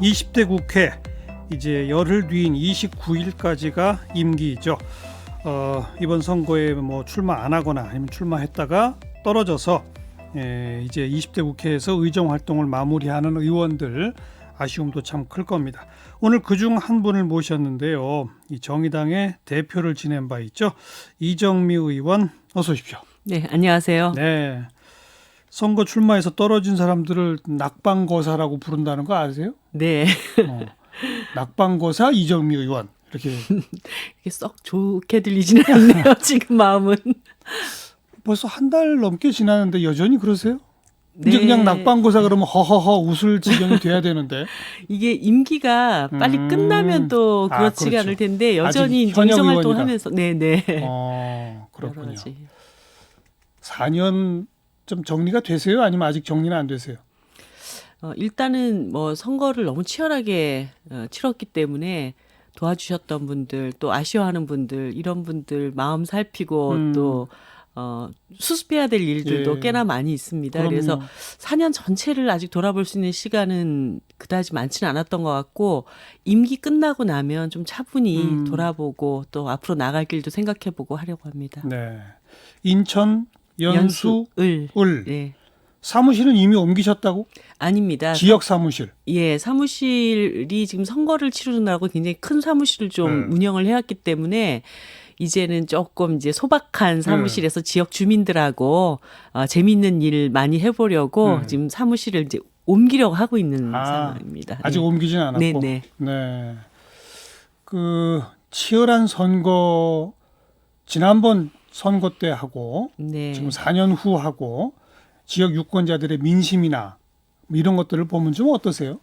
20대 국회 이제 열흘 뒤인 29일까지가 임기이죠. 이번 선거에 뭐 출마 안 하거나 아니면 출마했다가 떨어져서 이제 20대 국회에서 의정 활동을 마무리하는 의원들 아쉬움도 참 클 겁니다. 오늘 그중 한 분을 모셨는데요. 이 정의당의 대표를 지낸 바 있죠. 이정미 의원 어서 오십시오. 네, 안녕하세요. 네. 선거 출마해서 떨어진 사람들을 낙방거사라고 부른다는 거 아세요? 네. 낙방거사 이정미 의원 이렇게 이게 썩 좋게 들리지는 않네요. 지금 마음은. 벌써 한 달 넘게 지났는데 여전히 그러세요? 네. 이제 그냥 낙방거사 그러면 허허허 웃을 지경이 돼야 되는데 이게 임기가 빨리 끝나면 또 그렇지가 그렇죠. 않을 텐데 여전히 아직 현역 정정 의원이다. 활동하면서 네네. 그렇군요. 여러 가지. 4년 좀 정리가 되세요? 아니면 아직 정리는 안 되세요? 일단은 뭐 선거를 너무 치열하게 치렀기 때문에 도와주셨던 분들 또 아쉬워하는 분들 이런 분들 마음 살피고 또 수습해야 될 일들도 예. 꽤나 많이 있습니다. 그럼요. 그래서 4년 전체를 아직 돌아볼 수 있는 시간은 그다지 많지는 않았던 것 같고 임기 끝나고 나면 좀 차분히 돌아보고 또 앞으로 나갈 길도 생각해보고 하려고 합니다. 네. 인천 연수 을. 을 네. 사무실은 이미 옮기셨다고? 아닙니다. 지역 사무실. 예, 사무실이 지금 선거를 치르느라고 굉장히 큰 사무실을 좀 운영을 해왔기 때문에 이제는 조금 이제 소박한 사무실에서 지역 주민들하고 재미있는 일 많이 해보려고 지금 사무실을 이제 옮기려고 하고 있는 상황입니다. 아직 네. 옮기진 않았고. 네네. 네. 그 치열한 선거 지난번 선거 때 하고 네. 지금 4년 후 하고 지역 유권자들의 민심이나 뭐 이런 것들을 보면 좀 어떠세요?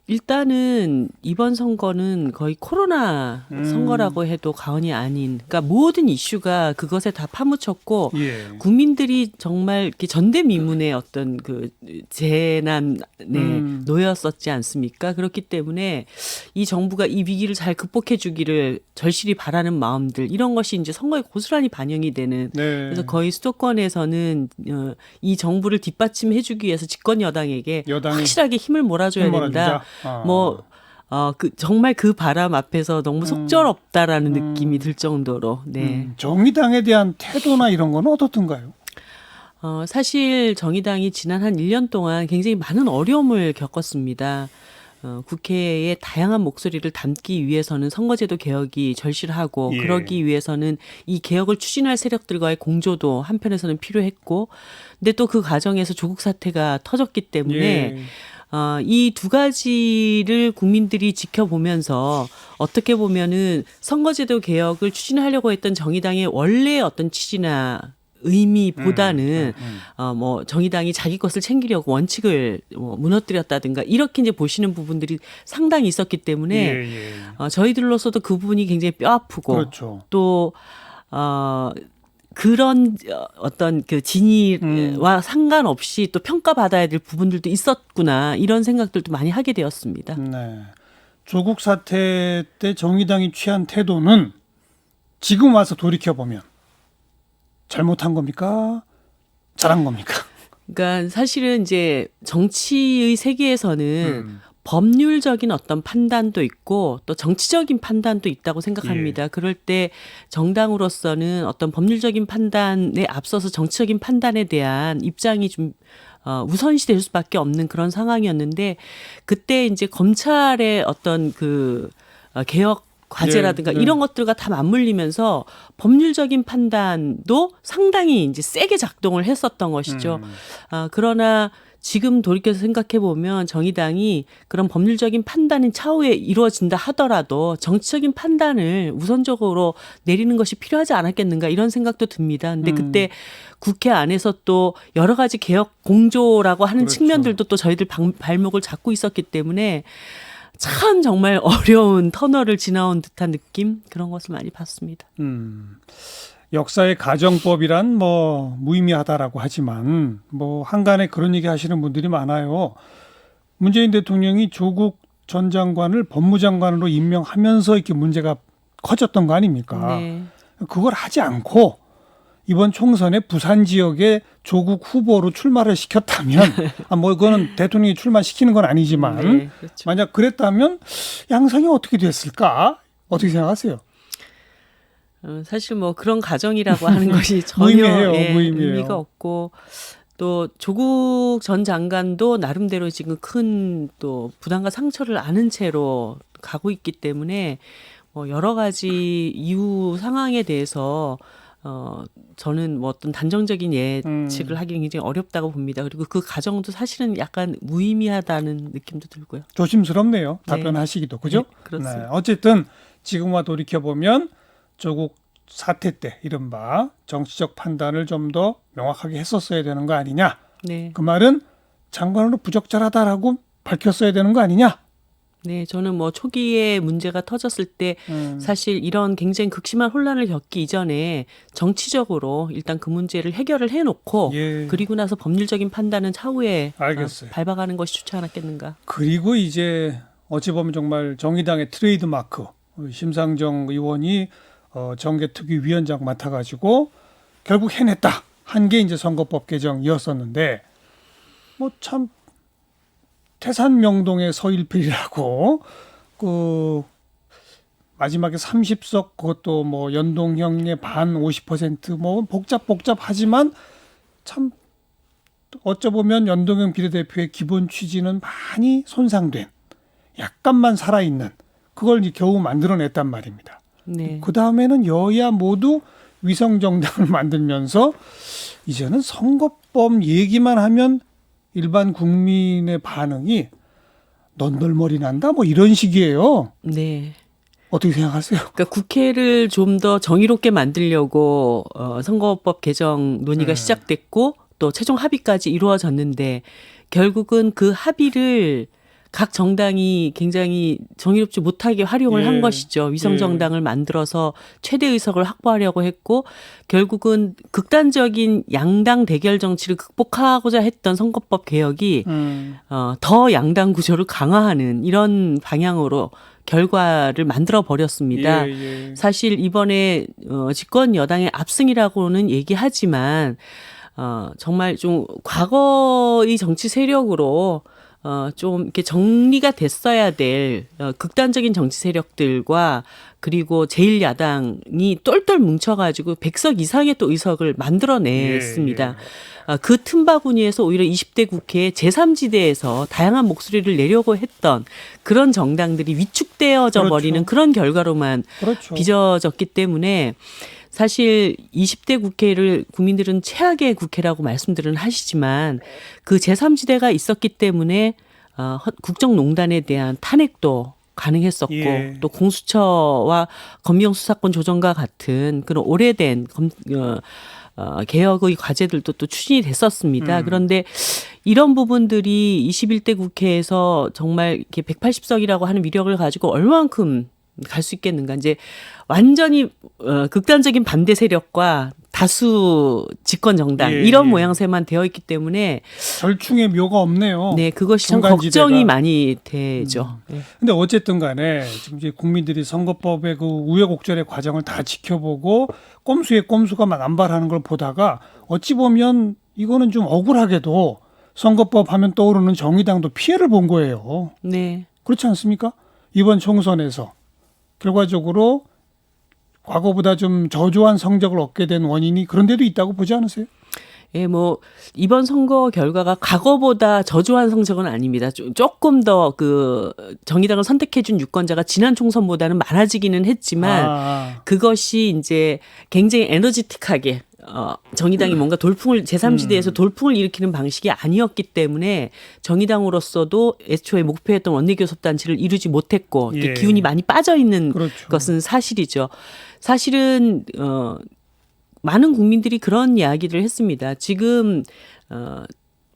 일단은 이번 선거는 거의 코로나 선거라고 해도 과언이 아닌, 그러니까 모든 이슈가 그것에 다 파묻혔고 예. 국민들이 정말 이렇게 전대미문의 어떤 그 재난에 놓였었지 않습니까? 그렇기 때문에 이 정부가 이 위기를 잘 극복해 주기를 절실히 바라는 마음들 이런 것이 이제 선거에 고스란히 반영이 되는. 네. 그래서 거의 수도권에서는 이 정부를 뒷받침해 주기 위해서 집권 여당에게 확실하게 힘을 몰아줘야 된다. 정말 그 바람 앞에서 너무 속절없다라는 느낌이 들 정도로. 네. 정의당에 대한 태도나 이런 건 어떻던가요? 사실 정의당이 지난 한 1년 동안 굉장히 많은 어려움을 겪었습니다. 국회의 다양한 목소리를 담기 위해서는 선거제도 개혁이 절실하고 예. 그러기 위해서는 이 개혁을 추진할 세력들과의 공조도 한편에서는 필요했고 근데 또 그 과정에서 조국 사태가 터졌기 때문에 예. 이 두 가지를 국민들이 지켜보면서 어떻게 보면은 선거제도 개혁을 추진하려고 했던 정의당의 원래의 어떤 취지나 의미보다는 뭐 정의당이 자기 것을 챙기려고 원칙을 무너뜨렸다든가 이렇게 이제 보시는 부분들이 상당히 있었기 때문에 예. 저희들로서도 그 부분이 굉장히 뼈아프고 그렇죠. 또 그런 어떤 그 진위와 상관없이 또 평가받아야 될 부분들도 있었구나 이런 생각들도 많이 하게 되었습니다. 네. 조국 사태 때 정의당이 취한 태도는 지금 와서 돌이켜보면 잘못한 겁니까? 잘한 겁니까? 그러니까 사실은 이제 정치의 세계에서는 법률적인 어떤 판단도 있고 또 정치적인 판단도 있다고 생각합니다. 예. 그럴 때 정당으로서는 어떤 법률적인 판단에 앞서서 정치적인 판단에 대한 입장이 좀 우선시 될 수밖에 없는 그런 상황이었는데 그때 이제 검찰의 어떤 그 개혁 과제라든가 예. 이런 것들과 다 맞물리면서 법률적인 판단도 상당히 이제 세게 작동을 했었던 것이죠. 그러나 지금 돌이켜서 생각해 보면 정의당이 그런 법률적인 판단이 차후에 이루어진다 하더라도 정치적인 판단을 우선적으로 내리는 것이 필요하지 않았겠는가 이런 생각도 듭니다. 근데 그때 국회 안에서 또 여러 가지 개혁 공조라고 하는 그렇죠. 측면들도 또 저희들 발목을 잡고 있었기 때문에 참 정말 어려운 터널을 지나온 듯한 느낌 그런 것을 많이 봤습니다. 역사의 가정법이란 뭐 무의미하다라고 하지만 뭐 한간에 그런 얘기 하시는 분들이 많아요. 문재인 대통령이 조국 전 장관을 법무장관으로 임명하면서 이렇게 문제가 커졌던 거 아닙니까? 네. 그걸 하지 않고 이번 총선에 부산 지역에 조국 후보로 출마를 시켰다면 뭐 그거는 대통령이 출마시키는 건 아니지만 네, 그렇죠. 만약 그랬다면 양상이 어떻게 됐을까? 어떻게 생각하세요? 사실 뭐 그런 가정이라고 하는 것이 전혀 무의미해요, 무의미해요. 의미가 없고 또 조국 전 장관도 나름대로 지금 큰 또 부담과 상처를 안은 채로 가고 있기 때문에 뭐 여러 가지 이후 상황에 대해서 저는 뭐 어떤 단정적인 예측을 하기는 굉장히 어렵다고 봅니다. 그리고 그 가정도 사실은 약간 무의미하다는 느낌도 들고요. 조심스럽네요. 네. 답변하시기도 그죠? 네, 그렇습니다. 어쨌든 지금 와 돌이켜 보면 조국 사태 때 이른바 정치적 판단을 좀 더 명확하게 했었어야 되는 거 아니냐? 네. 그 말은 장관으로 부적절하다라고 밝혔어야 되는 거 아니냐? 네, 저는 뭐 초기에 문제가 터졌을 때 음. 사실 이런 굉장히 극심한 혼란을 겪기 이전에 정치적으로 일단 그 문제를 해결을 해놓고 예. 그리고 나서 법률적인 판단은 차후에 알겠어요. 밟아가는 것이 좋지 않았겠는가. 그리고 이제 어찌 보면 정말 정의당의 트레이드 마크 심상정 의원이 정계특위 위원장 맡아가지고 결국 해냈다 한 게 이제 선거법 개정이었었는데 뭐 참 태산명동의 서일필이라고 그 마지막에 30석 그것도 뭐 연동형의 반 50%뭐 복잡하지만 참 어쩌보면 연동형 비례대표의 기본 취지는 많이 손상된 약간만 살아있는 그걸 이제 겨우 만들어냈단 말입니다. 네. 그 다음에는 여야 모두 위성정당을 만들면서 이제는 선거법 얘기만 하면 일반 국민의 반응이 넌덜머리 난다 뭐 이런 식이에요. 네. 어떻게 생각하세요? 그러니까 국회를 좀 더 정의롭게 만들려고 선거법 개정 논의가 시작됐고 또 최종 합의까지 이루어졌는데 결국은 그 합의를 각 정당이 굉장히 정의롭지 못하게 활용을 예. 한 것이죠. 위성정당을 만들어서 최대 의석을 확보하려고 했고 결국은 극단적인 양당 대결 정치를 극복하고자 했던 선거법 개혁이 더 양당 구조를 강화하는 이런 방향으로 결과를 만들어 버렸습니다. 예, 예. 사실 이번에 집권 여당의 압승이라고는 얘기하지만 정말 좀 과거의 정치 세력으로 좀 이렇게 정리가 됐어야 될 극단적인 정치 세력들과 그리고 제1야당이 똘똘 뭉쳐가지고 100석 이상의 또 의석을 만들어냈습니다. 그 틈바구니에서 오히려 20대 국회 제3지대에서 다양한 목소리를 내려고 했던 그런 정당들이 위축되어져 그렇죠. 버리는 그런 결과로만 그렇죠. 빚어졌기 때문에 사실 20대 국회를 국민들은 최악의 국회라고 말씀들은 하시지만 그 제3지대가 있었기 때문에 국정농단에 대한 탄핵도 가능했었고 예. 또 공수처와 검경수사권 조정과 같은 그런 오래된 개혁의 과제들도 또 추진이 됐었습니다. 그런데 이런 부분들이 21대 국회에서 정말 이렇게 180석이라고 하는 위력을 가지고 얼마만큼 갈 수 있겠는가. 이제 완전히 극단적인 반대 세력과 다수 집권 정당 예, 이런 예. 모양새만 되어 있기 때문에 절충의 묘가 없네요. 네, 그것이 참 중간지대가. 걱정이 많이 되죠. 네. 근데 어쨌든 간에 지금 이제 국민들이 선거법의 그 우여곡절의 과정을 다 지켜보고 꼼수에 꼼수가 남발하는 걸 보다가 어찌 보면 이거는 좀 억울하게도 선거법 하면 떠오르는 정의당도 피해를 본 거예요. 네. 그렇지 않습니까? 이번 총선에서 결과적으로 과거보다 좀 저조한 성적을 얻게 된 원인이 그런 데도 있다고 보지 않으세요? 예, 뭐 이번 선거 결과가 과거보다 저조한 성적은 아닙니다. 조금 더 그 정의당을 선택해준 유권자가 지난 총선보다는 많아지기는 했지만 그것이 이제 굉장히 에너지틱하게 정의당이 뭔가 돌풍을 제3지대에서 돌풍을 일으키는 방식이 아니었기 때문에 정의당으로서도 애초에 목표했던 원내교섭단체를 이루지 못했고 예. 기운이 많이 빠져 있는 그렇죠. 것은 사실이죠. 사실은 많은 국민들이 그런 이야기를 했습니다. 지금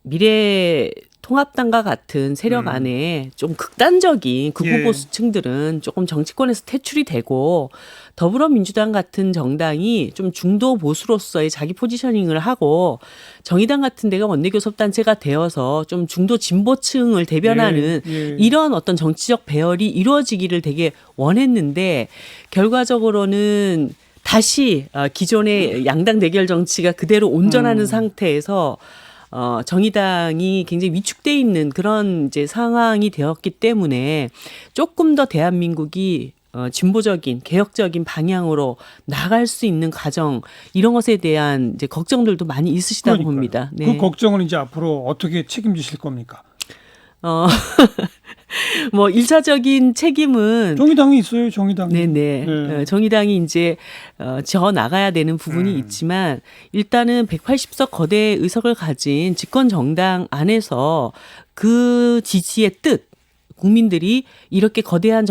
미래통합당과 같은 세력 안에 좀 극단적인 극우보수층들은 조금 정치권에서 퇴출이 되고 더불어민주당 같은 정당이 좀 중도 보수로서의 자기 포지셔닝을 하고 정의당 같은 데가 원내교섭단체가 되어서 좀 중도 진보층을 대변하는 이런 어떤 정치적 배열이 이루어지기를 되게 원했는데 결과적으로는 다시 기존의 양당 대결 정치가 그대로 온전하는 상태에서 정의당이 굉장히 위축돼 있는 그런 이제 상황이 되었기 때문에 조금 더 대한민국이 진보적인 개혁적인 방향으로 나갈 수 있는 과정 이런 것에 대한 이제 걱정들도 많이 있으시다고 그러니까요. 봅니다. 네. 그 걱정은 이제 앞으로 어떻게 책임지실 겁니까? 뭐 1차적인 책임은 정의당이 있어요, 정의당이. 네네. 네. 정의당이 이제 저 나가야 되는 부분이 있지만 일단은 180석 거대 의석을 가진 집권 정당 안에서 그 지지의 뜻, 국민들이 이렇게 거대한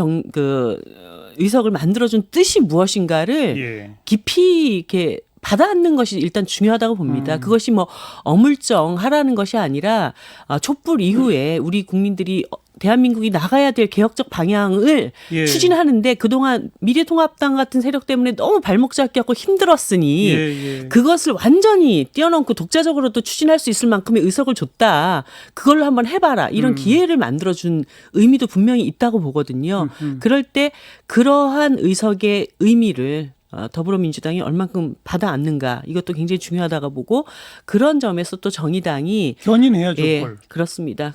의석을 만들어준 뜻이 무엇인가를 예. 깊이 이렇게 받아안는 것이 일단 중요하다고 봅니다. 그것이 뭐 어물쩡하라는 것이 아니라 촛불 이후에 우리 국민들이 대한민국이 나가야 될 개혁적 방향을 예. 추진하는데 그동안 미래통합당 같은 세력 때문에 너무 발목 잡기하고 힘들었으니 예. 그것을 완전히 뛰어넘고 독자적으로도 추진할 수 있을 만큼의 의석을 줬다. 그걸로 한번 해봐라. 이런 기회를 만들어준 의미도 분명히 있다고 보거든요. 그럴 때 그러한 의석의 의미를 더불어민주당이 얼만큼 받아안는가 이것도 굉장히 중요하다고 보고 그런 점에서 또 정의당이 견인해야죠. 예, 그걸. 그렇습니다.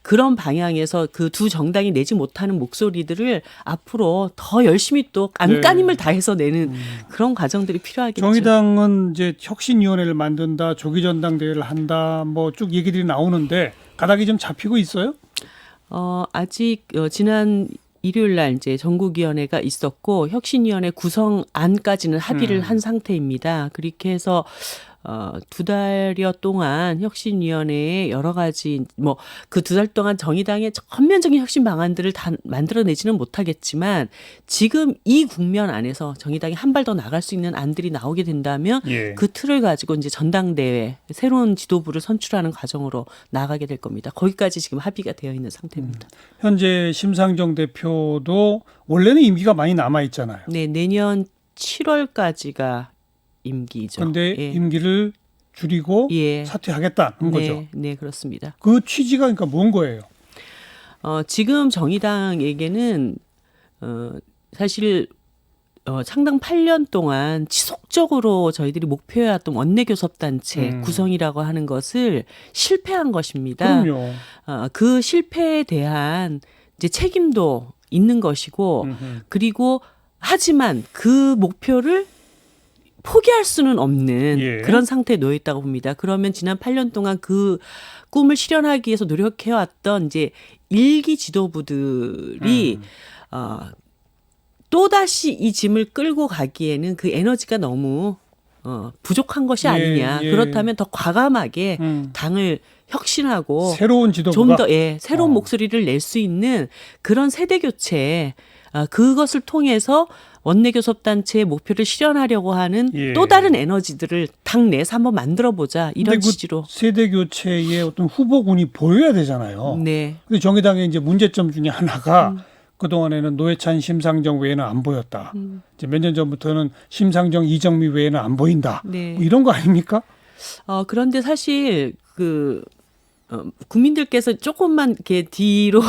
그런 방향에서 그 두 정당이 내지 못하는 목소리들을 앞으로 더 열심히 또 안간힘을 다해서 내는 그런 과정들이 필요하겠죠. 정의당은 이제 혁신위원회를 만든다, 조기전당대회를 한다, 뭐 쭉 얘기들이 나오는데 가닥이 좀 잡히고 있어요? 아직 지난 일요일 날 이제 전국위원회가 있었고 혁신위원회 구성안까지는 합의를 한 상태입니다. 그렇게 해서 2달여 동안 혁신위원회에 여러 가지 뭐 그 2달 동안 정의당의 전면적인 혁신 방안들을 다 만들어내지는 못하겠지만 지금 이 국면 안에서 정의당이 한 발 더 나갈 수 있는 안들이 나오게 된다면 예. 그 틀을 가지고 이제 전당대회 새로운 지도부를 선출하는 과정으로 나가게 될 겁니다. 거기까지 지금 합의가 되어 있는 상태입니다. 현재 심상정 대표도 원래는 임기가 많이 남아 있잖아요. 네, 내년 7월까지가 임기죠. 그런데 예. 임기를 줄이고 예. 사퇴하겠다는 거죠. 네, 그렇습니다. 그 취지가 그러니까 뭔 거예요? 지금 정의당에게는 사실 창당 8년 동안 지속적으로 저희들이 목표해왔던 원내교섭단체 구성이라고 하는 것을 실패한 것입니다. 그럼요. 그 실패에 대한 이제 책임도 있는 것이고 그리고 하지만 그 목표를 포기할 수는 없는 예. 그런 상태에 놓여 있다고 봅니다. 그러면 지난 8년 동안 그 꿈을 실현하기 위해서 노력해왔던 이제 일기 지도부들이 또다시 이 짐을 끌고 가기에는 그 에너지가 너무 부족한 것이 예, 아니냐. 예. 그렇다면 더 과감하게 당을 혁신하고 새로운 지도부가 좀 더 새로운 목소리를 낼 수 있는 그런 세대 교체 그것을 통해서 원내교섭단체의 목표를 실현하려고 하는 예. 또 다른 에너지들을 당 내에서 한번 만들어보자 이런 근데 그 취지로. 세대 교체의 어떤 후보군이 보여야 되잖아요. 네. 근데 정의당의 이제 문제점 중에 하나가 그동안에는 노회찬, 심상정 외에는 안 보였다. 이제 몇 년 전부터는 심상정, 이정미 외에는 안 보인다. 네. 뭐 이런 거 아닙니까? 그런데 사실 국민들께서 조금만 이렇게 뒤로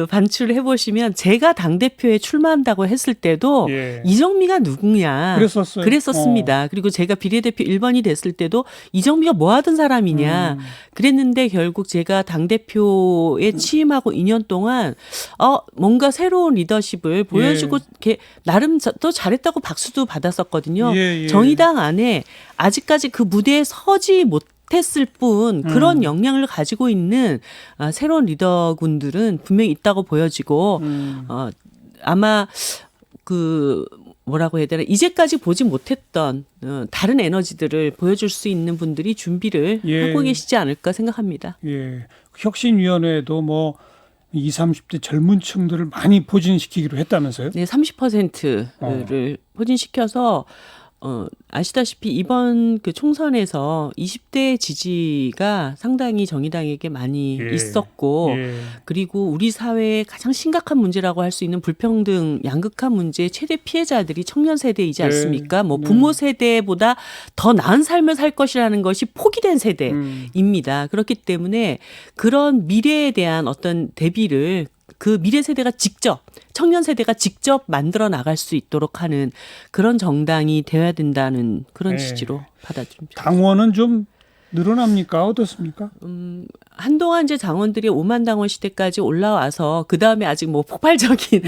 반출을 해보시면 제가 당대표에 출마한다고 했을 때도 예. 이정미가 누구냐. 그랬었어요. 그랬었습니다. 그리고 제가 비례대표 1번이 됐을 때도 이정미가 뭐 하던 사람이냐. 그랬는데 결국 제가 당대표에 취임하고 2년 동안 뭔가 새로운 리더십을 보여주고 이렇게 나름 또 잘했다고 박수도 받았었거든요. 예. 정의당 안에 아직까지 그 무대에 서지 못했을 뿐 그런 역량을 가지고 있는 새로운 리더군들은 분명히 있다고 보여지고 아마 뭐라고 해야 되나 이제까지 보지 못했던 다른 에너지들을 보여줄 수 있는 분들이 준비를 하고 계시지 않을까 생각합니다. 예. 혁신위원회도 뭐 20, 30대 젊은 층들을 많이 포진시키기로 했다면서요? 네, 30%를 포진시켜서 아시다시피 이번 그 총선에서 20대 지지가 상당히 정의당에게 많이 있었고 그리고 우리 사회의 가장 심각한 문제라고 할 수 있는 불평등, 양극화 문제의 최대 피해자들이 청년 세대이지 않습니까? 뭐 부모 세대보다 더 나은 삶을 살 것이라는 것이 포기된 세대입니다. 그렇기 때문에 그런 미래에 대한 어떤 대비를 그 미래 세대가 직접 청년 세대가 직접 만들어 나갈 수 있도록 하는 그런 정당이 되어야 된다는 그런 네. 취지로 받아들입니다. 당원은 좀 늘어납니까? 어떻습니까? 한동안 이제 당원들이 5만 당원 시대까지 올라와서 그 다음에 아직 뭐 폭발적인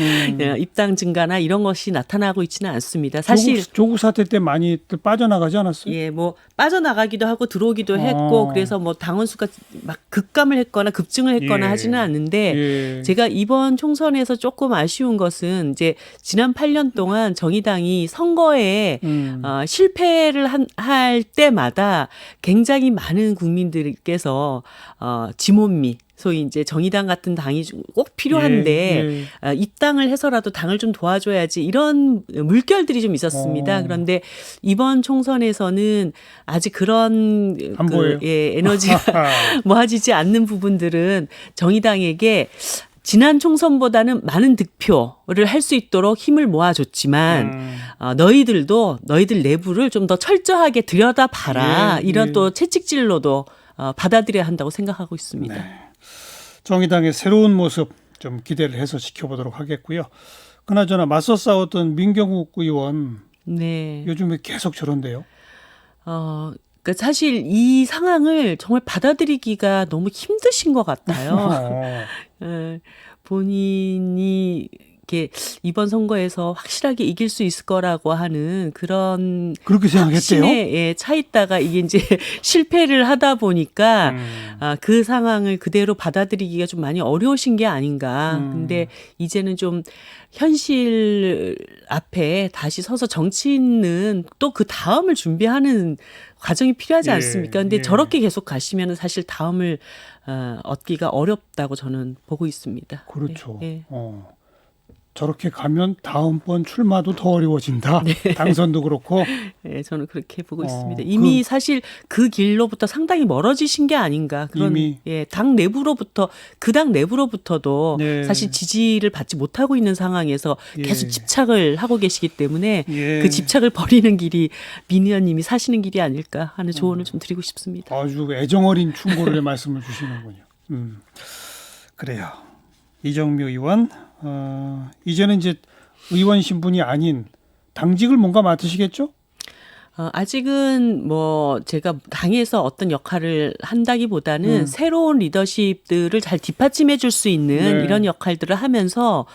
입당 증가나 이런 것이 나타나고 있지는 않습니다. 사실 조국 사태 때 많이 빠져나가지 않았어요? 예, 뭐 빠져나가기도 하고 들어오기도 했고 그래서 뭐 당원 수가 막 급감을 했거나 급증을 했거나 예. 하지는 않는데 예. 제가 이번 총선에서 조금 아쉬운 것은 이제 지난 8년 동안 정의당이 선거에 실패를 할 때마다 굉장히 많은 국민들께서 지몬미 소위 이제 정의당 같은 당이 꼭 필요한데 입당을 해서라도 당을 좀 도와줘야지 이런 물결들이 좀 있었습니다. 그런데 이번 총선에서는 아직 그런 안 보여요? 에너지가 모아지지 않는 부분들은 정의당에게 지난 총선보다는 많은 득표를 할 수 있도록 힘을 모아줬지만 너희들 내부를 좀 더 철저하게 들여다봐라. 이런 또 채찍질로도 받아들여야 한다고 생각하고 있습니다. 네. 정의당의 새로운 모습 좀 기대를 해서 지켜보도록 하겠고요. 그나저나 맞서 싸웠던 민경욱 의원 네. 요즘에 계속 저런데요. 그러니까 사실 이 상황을 정말 받아들이기가 너무 힘드신 것 같아요. 본인이 이렇게 이번 선거에서 확실하게 이길 수 있을 거라고 하는 그런 그렇게 생각했대요. 확신에 차 있다가 이게 이제 실패를 하다 보니까 그 상황을 그대로 받아들이기가 좀 많이 어려우신 게 아닌가. 근데 이제는 좀 현실 앞에 다시 서서 정치인은 또 그 다음을 준비하는 과정이 필요하지 않습니까? 근데 저렇게 계속 가시면 사실 다음을 얻기가 어렵다고 저는 보고 있습니다. 그렇죠. 네. 저렇게 가면 다음번 출마도 더 어려워진다. 당선도 그렇고. 네, 저는 그렇게 보고 있습니다. 이미 사실 그 길로부터 상당히 멀어지신 게 아닌가. 그런 이미. 당 내부로부터 그 당 내부로부터도 네. 사실 지지를 받지 못하고 있는 상황에서 계속 집착을 하고 계시기 때문에 그 집착을 버리는 길이 민 의원님이 사시는 길이 아닐까 하는 조언을 좀 드리고 싶습니다. 아주 애정어린 충고를 말씀을 주시는군요. 그래요. 이정미 의원, 이제는 이제 의원 신분이 아닌 당직을 뭔가 맡으시겠죠? 아직은 뭐 제가 당에서 어떤 역할을 한다기보다는 새로운 리더십들을 잘 뒷받침해 줄 수 있는 이런 역할들을 하면서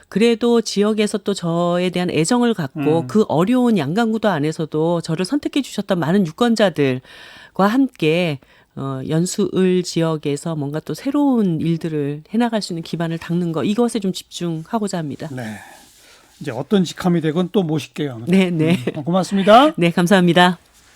그래도 지역에서 또 저에 대한 애정을 갖고 그 어려운 양강구도 안에서도 저를 선택해 주셨던 많은 유권자들과 함께 연수을 지역에서 뭔가 또 새로운 일들을 해나갈 수 있는 기반을 닦는 거 이것에 좀 집중하고자 합니다. 네. 이제 어떤 직함이 되건 또 모실게요. 네. 고맙습니다. 네, 감사합니다.